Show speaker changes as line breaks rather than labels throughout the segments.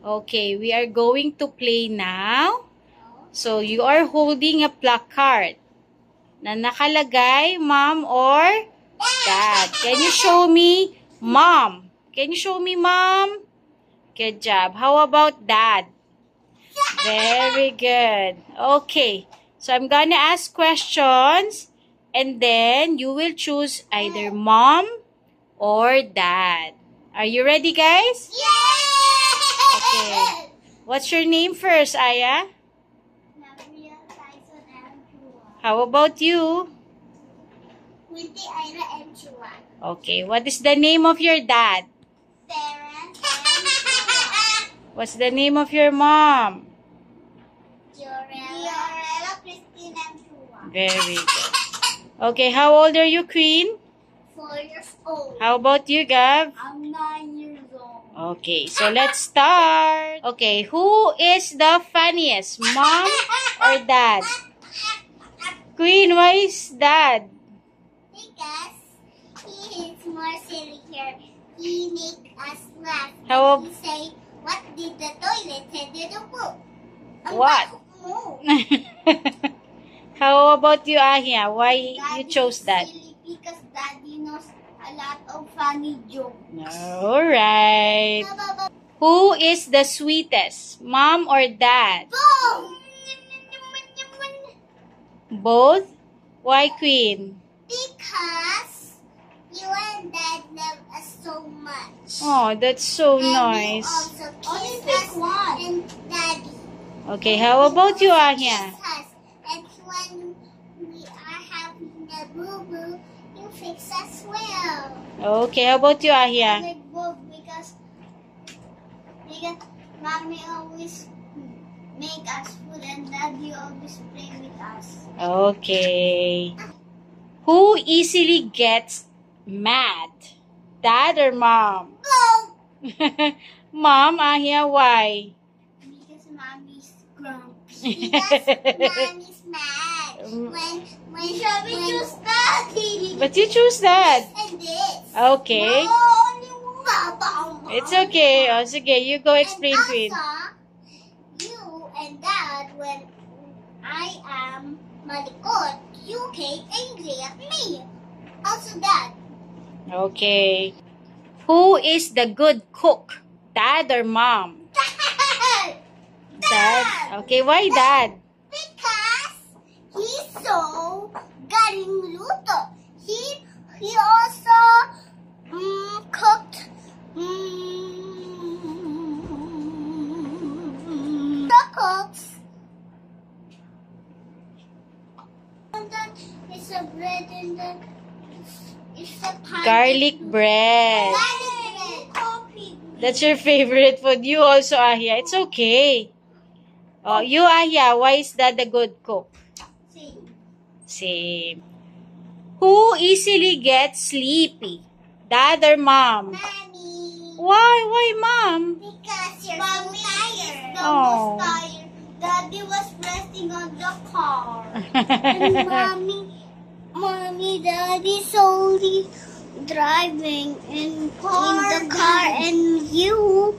Okay, we are going to play now. So, you are holding a placard na nakalagay mom or dad. Can you show me mom? Can you show me mom? Good job. How about dad? Very good. Okay. So, I'm gonna ask questions and then you will choose either mom or dad. Are you ready, guys? Okay. What's your name first, Aya? How about you?
Winty, Ira, and Chua.
Okay. What is the name of your dad?
Darren and Chua.
What's the name of your mom?
Giorella, Christine, and Chua.
Very good. Okay. How old are you, Queen?
4 years old.
How about you, Gav?
I'm 9 years old.
Okay. So, let's start. Okay. Who is the funniest? Mom or dad? Queen, why is dad?
Because he is more silly here. He make us laugh.
How
He say, what did the toilet say to the poop?
What? How about you, Ahia? Why you chose that?
Silly because Daddy knows a lot of funny jokes.
Alright. Who is the sweetest? Mom or dad?
Boom!
Both? Why, Queen?
Because you and Dad love us so much.
Oh, that's so
And
nice.
you also kiss us and Daddy.
Okay, how about you, Ahia?
Kiss us. And when we are having a boo-boo, you fix us well.
Okay, how about you, Ahia?
Like both because Mommy always make us food and Daddy always play with us.
Okay. Who easily gets mad? Dad or mom?
Boom!
Mom, Ahia, why?
Because Mommy's grumpy. Because Mommy's mad. When we choose Daddy.
But you choose that.
And this.
Okay.
No, only one.
It's okay. Oh, sige, you go explain,
and
Queen.
also, you and Dad, when I am malikot, you get angry at me. Also, Dad.
Okay. Who is the good cook? Dad or mom? Dad. Okay, why dad?
Because he's so galing luto. He also cooked the cooks. And then it's a bread and then it's a pie.
Garlic bread.
Garlic coffee.
That's your favorite food. You also, Ahia. It's okay. Oh, you, Ahia, why is that the good cook? Same. Who easily gets sleepy? Dad or mom?
Mommy.
Why? Why, mom?
Because you're so tired. The
Oh.
most tired. Daddy was resting on the car. And mommy, Daddy slowly driving in the car and you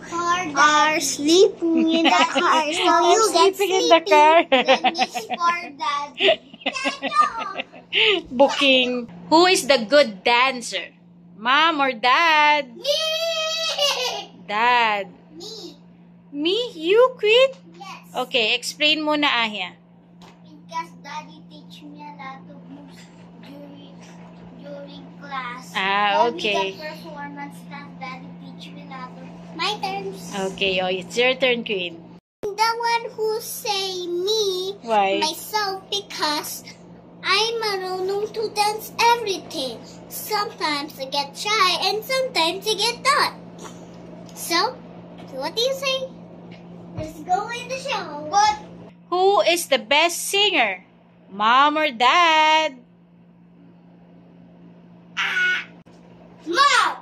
are sleeping in the car. So you get
sleeping in the car.
That means for Daddy.
Booking. Who is the good dancer? Mom or dad?
Me!
Dad.
Me.
Me? You quit?
Yes.
Okay, explain muna, Ahia.
Because Daddy teach me a lot of moves during class.
Okay.
The performance class, Daddy teach me a lot of my terms.
Okay, oh, it's your turn, Queen.
The one who say me,
Why?
myself, because I'm marunong to dance everything. Sometimes I get shy and sometimes I get not. So what do you say? Let's go in the show. But
Who is the best singer? Mom or dad?
Mom!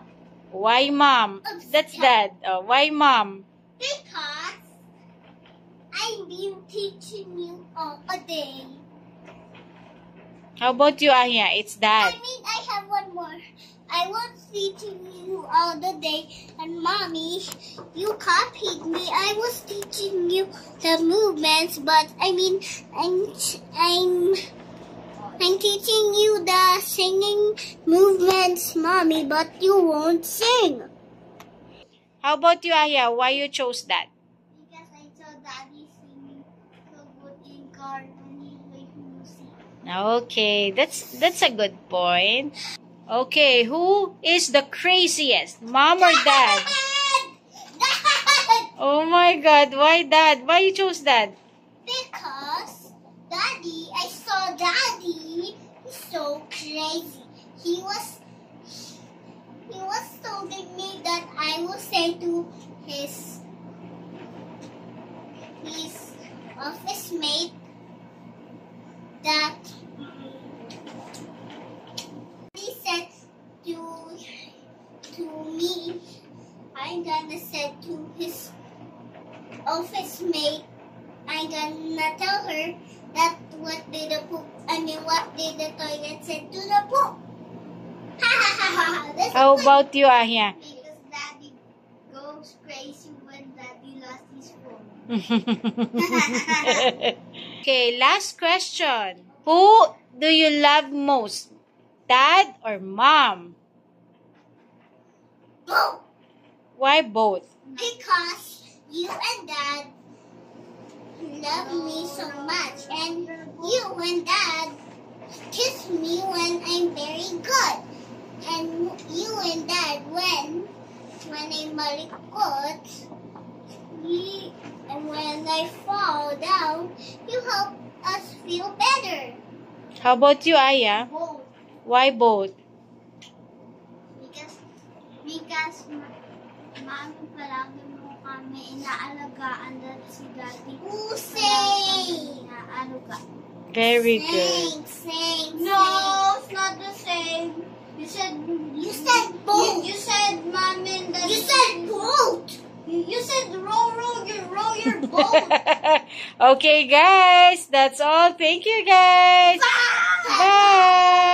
Why mom? That's dad. Oh, why mom?
Because I've been teaching you all a day.
How about you, Ahia? It's dad.
I mean, I have one more. I was teaching you all the day, and mommy, you copied me. I was teaching you the movements, but I'm teaching you the singing movements, mommy, but you won't sing.
How about you, Aya? Why you chose that?
Because I saw Daddy singing so good in car when he played music.
Okay, that's a good point. Okay, who is the craziest, mom or dad?
Dad!
Oh my God, why dad? Why you chose dad?
Because Daddy, I saw Daddy. He's so crazy. He was telling me that I will say to his office mate that he said to me, I'm gonna say to his office mate, I'm gonna tell her that what did the toilet say to the poop.
How about you, Aya?
Because Daddy goes crazy when Daddy lost his phone.
Okay, last question. Who do you love most? Dad or mom?
Both.
Why both?
Because you and Dad love me so much, and you and Dad kiss me when I'm very good, and you and Dad when I'm malikot, and when I fall down, you help us feel better.
How about you, Aya?
Both.
Why both?
Because mami palagi mo kami inaalagaan dahil si Daddy. Same! Inaalaga.
Very good.
Same. No, it's not the same. You said both. You said mommy and Daddy. You said both. You said row your boat.
Okay, guys. That's all. Thank you, guys. Bye.